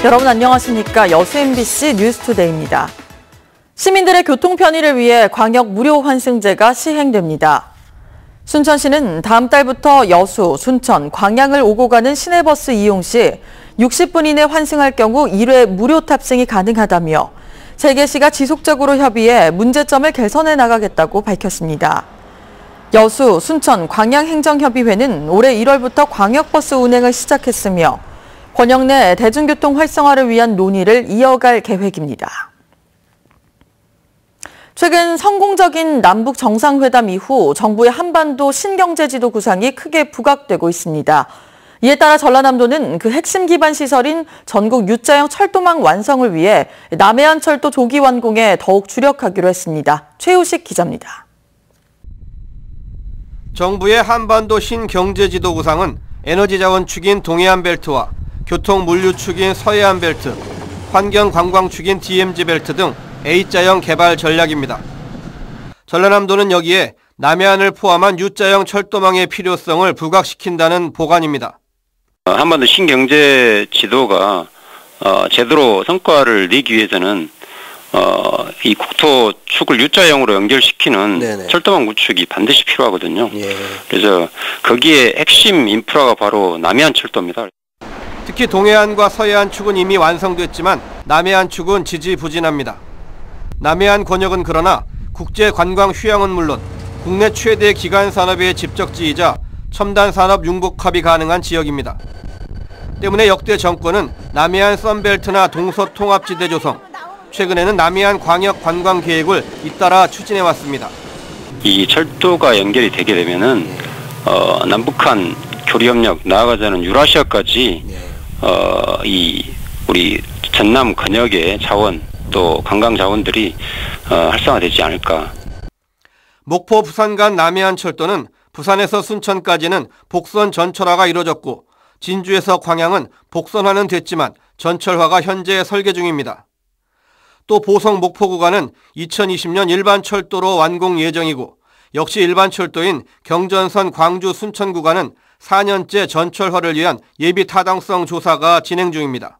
여러분 안녕하십니까. 여수 MBC 뉴스투데이입니다. 시민들의 교통 편의를 위해 광역 무료 환승제가 시행됩니다. 순천시는 다음 달부터 여수, 순천, 광양을 오고 가는 시내버스 이용 시 60분 이내 환승할 경우 1회 무료 탑승이 가능하다며 재계시가 지속적으로 협의해 문제점을 개선해 나가겠다고 밝혔습니다. 여수, 순천, 광양행정협의회는 올해 1월부터 광역버스 운행을 시작했으며 권역 내 대중교통 활성화를 위한 논의를 이어갈 계획입니다. 최근 성공적인 남북 정상회담 이후 정부의 한반도 신경제지도 구상이 크게 부각되고 있습니다. 이에 따라 전라남도는 그 핵심 기반 시설인 전국 U자형 철도망 완성을 위해 남해안 철도 조기 완공에 더욱 주력하기로 했습니다. 최우식 기자입니다. 정부의 한반도 신경제지도 구상은 에너지자원 축인 동해안 벨트와 교통 물류 축인 서해안 벨트, 환경 관광 축인 DMZ 벨트 등 A자형 개발 전략입니다. 전라남도는 여기에 남해안을 포함한 U자형 철도망의 필요성을 부각시킨다는 보관입니다. 한반도 신경제 지도가 제대로 성과를 내기 위해서는 이 국토 축을 U자형으로 연결시키는 철도망 구축이 반드시 필요하거든요. 그래서 거기에 핵심 인프라가 바로 남해안 철도입니다. 특히 동해안과 서해안 축은 이미 완성됐지만 남해안 축은 지지부진합니다. 남해안 권역은 그러나 국제관광 휴양은 물론 국내 최대 기간산업의 집적지이자 첨단산업 융복합이 가능한 지역입니다. 때문에 역대 정권은 남해안 썬벨트나 동서통합지대 조성, 최근에는 남해안 광역 관광 계획을 잇따라 추진해왔습니다. 이 철도가 연결이 되게 되면은 남북한 교류협력 나아가자는 유라시아까지 이 우리 전남 권역의 자원 또 관광 자원들이 활성화되지 않을까. 목포 부산 간 남해안 철도는 부산에서 순천까지는 복선 전철화가 이뤄졌고 진주에서 광양은 복선화는 됐지만 전철화가 현재 설계 중입니다. 또 보성 목포 구간은 2020년 일반 철도로 완공 예정이고 역시 일반 철도인 경전선 광주 순천 구간은 4년째 전철화를 위한 예비 타당성 조사가 진행 중입니다.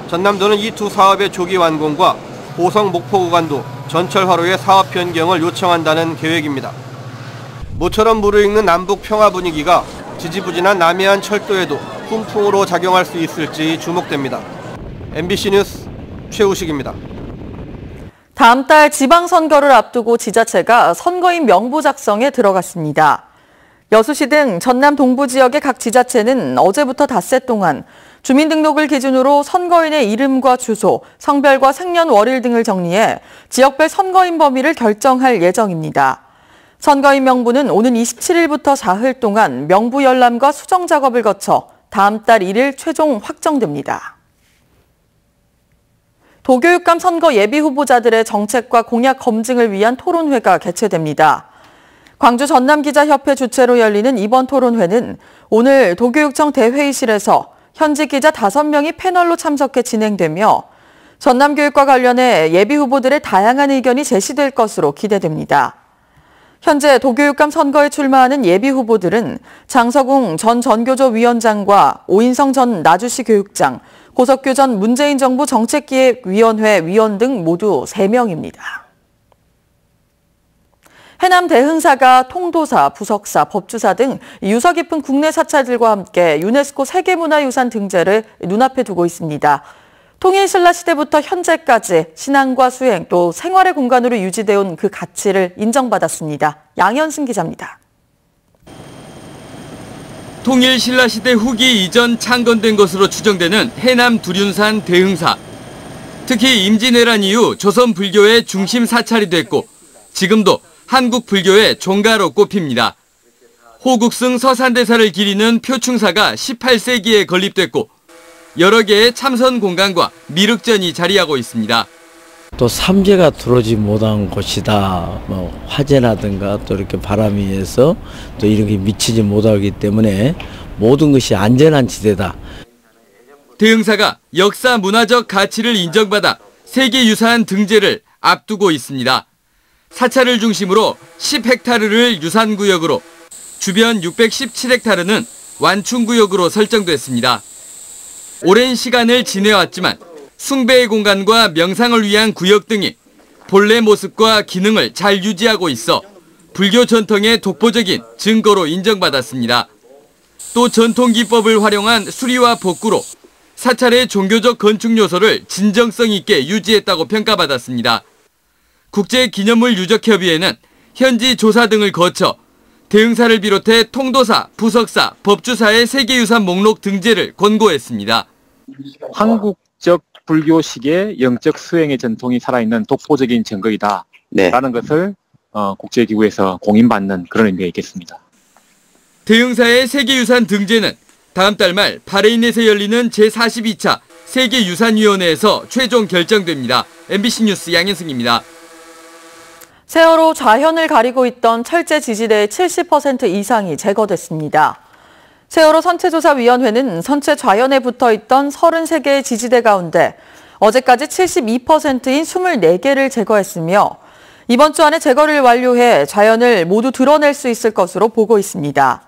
전남도는 이 두 사업의 조기 완공과 보성 목포 구간도 전철화로의 사업 변경을 요청한다는 계획입니다. 모처럼 무르익는 남북 평화 분위기가 지지부진한 남해안 철도에도 훈풍으로 작용할 수 있을지 주목됩니다. MBC 뉴스 최우식입니다. 다음 달 지방선거를 앞두고 지자체가 선거인 명부 작성에 들어갔습니다. 여수시 등 전남 동부 지역의 각 지자체는 어제부터 닷새 동안 주민등록을 기준으로 선거인의 이름과 주소, 성별과 생년월일 등을 정리해 지역별 선거인 범위를 결정할 예정입니다. 선거인 명부는 오는 27일부터 4흘 동안 명부 열람과 수정 작업을 거쳐 다음 달 1일 최종 확정됩니다. 도교육감 선거 예비 후보자들의 정책과 공약 검증을 위한 토론회가 개최됩니다. 광주 전남기자협회 주최로 열리는 이번 토론회는 오늘 도교육청 대회의실에서 현직 기자 5명이 패널로 참석해 진행되며 전남교육과 관련해 예비 후보들의 다양한 의견이 제시될 것으로 기대됩니다. 현재 도교육감 선거에 출마하는 예비 후보들은 장서궁 전 전교조 위원장과 오인성 전 나주시 교육장, 고석규 전 문재인 정부 정책기획위원회 위원 등 모두 3명입니다. 해남 대흥사가 통도사, 부석사, 법주사 등 유서 깊은 국내 사찰들과 함께 유네스코 세계문화유산 등재를 눈앞에 두고 있습니다. 통일신라 시대부터 현재까지 신앙과 수행 또 생활의 공간으로 유지되어 온 그 가치를 인정받았습니다. 양현승 기자입니다. 통일신라 시대 후기 이전 창건된 것으로 추정되는 해남 두륜산 대흥사. 특히 임진왜란 이후 조선 불교의 중심 사찰이 됐고 지금도 한국 불교의 종가로 꼽힙니다. 호국승 서산대사를 기리는 표충사가 18세기에 건립됐고 여러 개의 참선 공간과 미륵전이 자리하고 있습니다. 또 삼재가 들어오지 못한 곳이다. 화재라든가 또 이렇게 바람이 해서 또 이런 게 미치지 못하기 때문에 모든 것이 안전한 지대다. 대흥사가 역사 문화적 가치를 인정받아 세계유산 등재를 앞두고 있습니다. 사찰을 중심으로 10헥타르를 유산구역으로 주변 617헥타르는 완충구역으로 설정됐습니다. 오랜 시간을 지내왔지만 숭배의 공간과 명상을 위한 구역 등이 본래 모습과 기능을 잘 유지하고 있어 불교 전통의 독보적인 증거로 인정받았습니다. 또 전통 기법을 활용한 수리와 복구로 사찰의 종교적 건축 요소를 진정성 있게 유지했다고 평가받았습니다. 국제기념물 유적협의회는 현지 조사 등을 거쳐 대흥사를 비롯해 통도사, 부석사, 법주사의 세계유산 목록 등재를 권고했습니다. 한국적 불교식의 영적 수행의 전통이 살아있는 독보적인 증거이다라는 것을 국제기구에서 공인받는 그런 의미가 있겠습니다. 대흥사의 세계유산 등재는 다음 달 말 바레인에서 열리는 제42차 세계유산위원회에서 최종 결정됩니다. MBC 뉴스 양현승입니다. 세월호 좌현을 가리고 있던 철제 지지대의 70% 이상이 제거됐습니다. 세월호 선체조사위원회는 선체 좌현에 붙어있던 33개의 지지대 가운데 어제까지 72%인 24개를 제거했으며 이번 주 안에 제거를 완료해 좌현을 모두 드러낼 수 있을 것으로 보고 있습니다.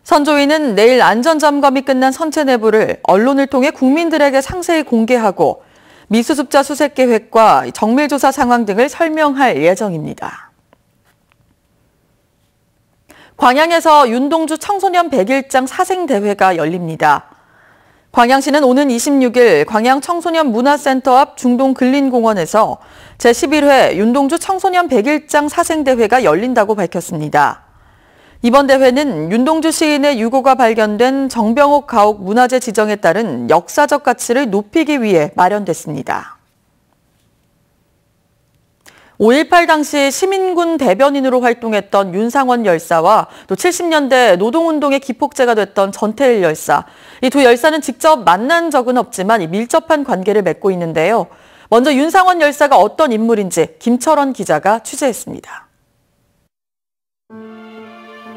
선조위는 내일 안전점검이 끝난 선체 내부를 언론을 통해 국민들에게 상세히 공개하고 미수습자 수색 계획과 정밀조사 상황 등을 설명할 예정입니다. 광양에서 윤동주 청소년 100일장 사생대회가 열립니다. 광양시는 오는 26일 광양 청소년 문화센터 앞 중동근린공원에서 제11회 윤동주 청소년 100일장 사생대회가 열린다고 밝혔습니다. 이번 대회는 윤동주 시인의 유고가 발견된 정병옥 가옥 문화재 지정에 따른 역사적 가치를 높이기 위해 마련됐습니다. 5.18 당시 시민군 대변인으로 활동했던 윤상원 열사와 또 70년대 노동운동의 기폭제가 됐던 전태일 열사. 이 두 열사는 직접 만난 적은 없지만 밀접한 관계를 맺고 있는데요. 먼저 윤상원 열사가 어떤 인물인지 김철원 기자가 취재했습니다.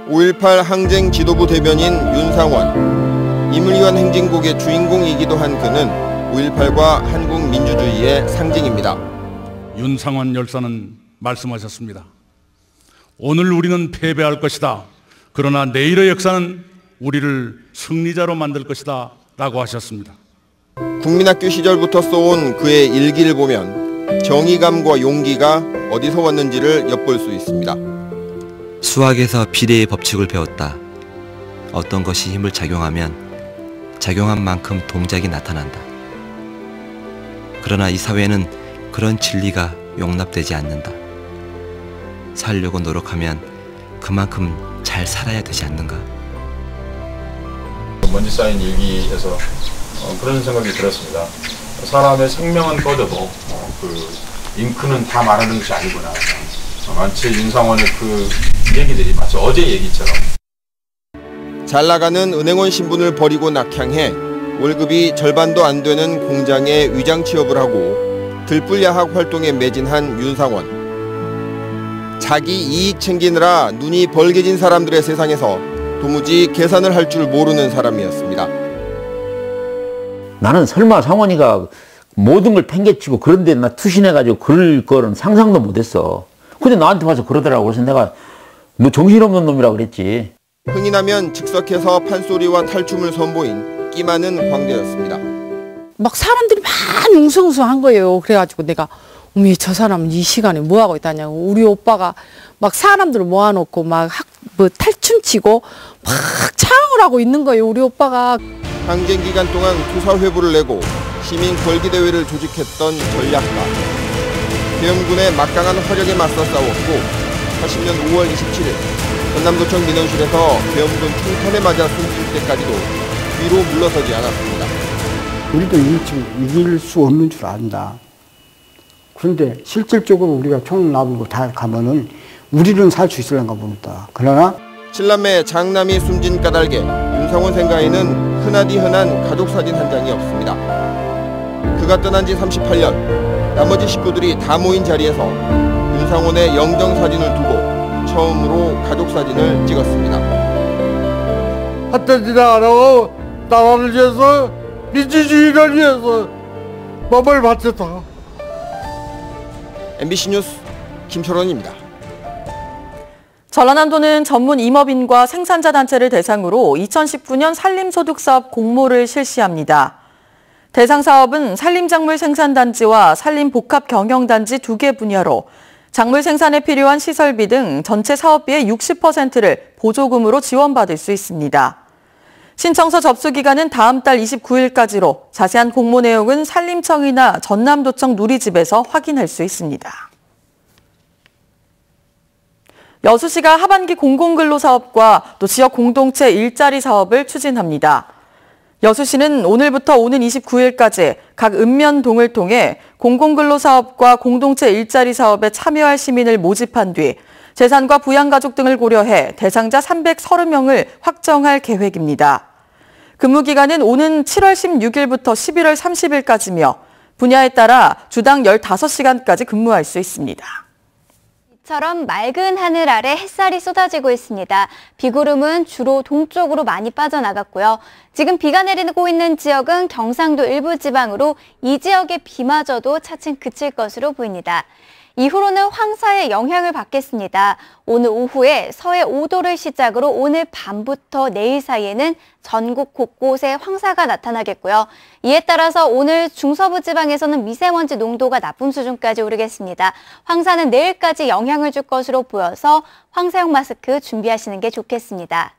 5.18 항쟁 지도부 대변인 윤상원. 임을위한 행진곡의 주인공이기도 한 그는 5.18과 한국 민주주의의 상징입니다. 윤상원 열사는 말씀하셨습니다. 오늘 우리는 패배할 것이다. 그러나 내일의 역사는 우리를 승리자로 만들 것이다 라고 하셨습니다. 국민학교 시절부터 써온 그의 일기를 보면 정의감과 용기가 어디서 왔는지를 엿볼 수 있습니다. 수학에서 비례의 법칙을 배웠다. 어떤 것이 힘을 작용하면 작용한 만큼 동작이 나타난다. 그러나 이 사회는 그런 진리가 용납되지 않는다. 살려고 노력하면 그만큼 잘 살아야 되지 않는가? 먼지 쌓인 일기에서 그런 생각이 들었습니다. 사람의 생명은 꺼져도 그 잉크는 다 말하는 것이 아니구나. 마치 윤상원의 그 얘기들이 마치 어제 얘기처럼. 잘 나가는 은행원 신분을 버리고 낙향해 월급이 절반도 안 되는 공장에 위장 취업을 하고 들불야학 활동에 매진한 윤상원. 자기 이익 챙기느라 눈이 벌게진 사람들의 세상에서 도무지 계산을 할 줄 모르는 사람이었습니다. 나는 설마 상원이가 모든 걸 팽개치고 그런데 나 투신해가지고 그럴 거는 상상도 못했어. 근데 나한테 와서 그러더라고. 그래서 내가 너 정신없는 놈이라고 그랬지. 흥이 나면 즉석해서 판소리와 탈춤을 선보인 끼 많은 광대였습니다. 막 사람들이 막 웅성웅성한 거예요. 그래가지고 내가 어머 저 사람은 이 시간에 뭐 하고 있다냐고. 우리 오빠가 막 사람들을 모아놓고 막 탈춤치고 막 창을 하고 있는 거예요. 우리 오빠가. 항쟁 기간 동안 투사회부를 내고 시민 걸기대회를 조직했던 전략가. 계엄군의 막강한 화력에 맞서 싸웠고 80년 5월 27일 전남도청 민원실에서 계엄군 총탄에 맞아 숨질 때까지도 뒤로 물러서지 않았습니다. 우리도 이길 수 없는 줄 안다. 그런데 실질적으로 우리가 총 나불고 다 가면은 우리는 살 수 있을런가 봅니다. 그러나 칠남매 장남이 숨진 까닭에 윤상원 생가에는 흔하디 흔한 가족 사진 한 장이 없습니다. 그가 떠난 지 38년, 나머지 식구들이 다 모인 자리에서 윤상원의 영정 사진을 두고 처음으로 가족 사진을 찍었습니다. 핫된 짓 안 하고 나라를 위해서 민주주의를 위해서 몸을 바쳤다. MBC 뉴스 김철원입니다. 전라남도는 전문 임업인과 생산자 단체를 대상으로 2019년 산림소득사업 공모를 실시합니다. 대상 사업은 산림작물 생산단지와 산림복합경영단지 2개 분야로 작물 생산에 필요한 시설비 등 전체 사업비의 60%를 보조금으로 지원받을 수 있습니다. 신청서 접수 기간은 다음 달 29일까지로 자세한 공모 내용은 산림청이나 전남도청 누리집에서 확인할 수 있습니다. 여수시가 하반기 공공근로사업과 또 지역 공동체 일자리 사업을 추진합니다. 여수시는 오늘부터 오는 29일까지 각 읍면동을 통해 공공근로사업과 공동체 일자리 사업에 참여할 시민을 모집한 뒤 재산과 부양가족 등을 고려해 대상자 330명을 확정할 계획입니다. 근무기간은 오는 7월 16일부터 11월 30일까지며 분야에 따라 주당 15시간까지 근무할 수 있습니다. 이처럼 맑은 하늘 아래 햇살이 쏟아지고 있습니다. 비구름은 주로 동쪽으로 많이 빠져나갔고요. 지금 비가 내리고 있는 지역은 경상도 일부 지방으로 이 지역의 비마저도 차츰 그칠 것으로 보입니다. 이후로는 황사의 영향을 받겠습니다. 오늘 오후에 서해 5도를 시작으로 오늘 밤부터 내일 사이에는 전국 곳곳에 황사가 나타나겠고요. 이에 따라서 오늘 중서부 지방에서는 미세먼지 농도가 나쁨 수준까지 오르겠습니다. 황사는 내일까지 영향을 줄 것으로 보여서 황사용 마스크 준비하시는 게 좋겠습니다.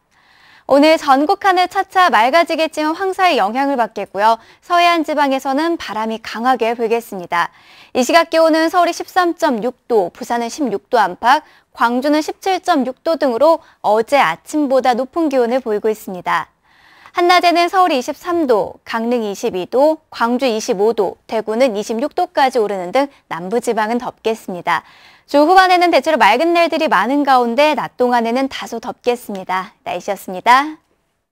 오늘 전국 하늘 차차 맑아지겠지만 황사의 영향을 받겠고요. 서해안 지방에서는 바람이 강하게 불겠습니다. 이 시각 기온은 서울이 13.6도, 부산은 16도 안팎, 광주는 17.6도 등으로 어제 아침보다 높은 기온을 보이고 있습니다. 한낮에는 서울이 23도, 강릉 22도, 광주 25도, 대구는 26도까지 오르는 등 남부지방은 덥겠습니다. 주 후반에는 대체로 맑은 날들이 많은 가운데 낮 동안에는 다소 덥겠습니다. 날씨였습니다.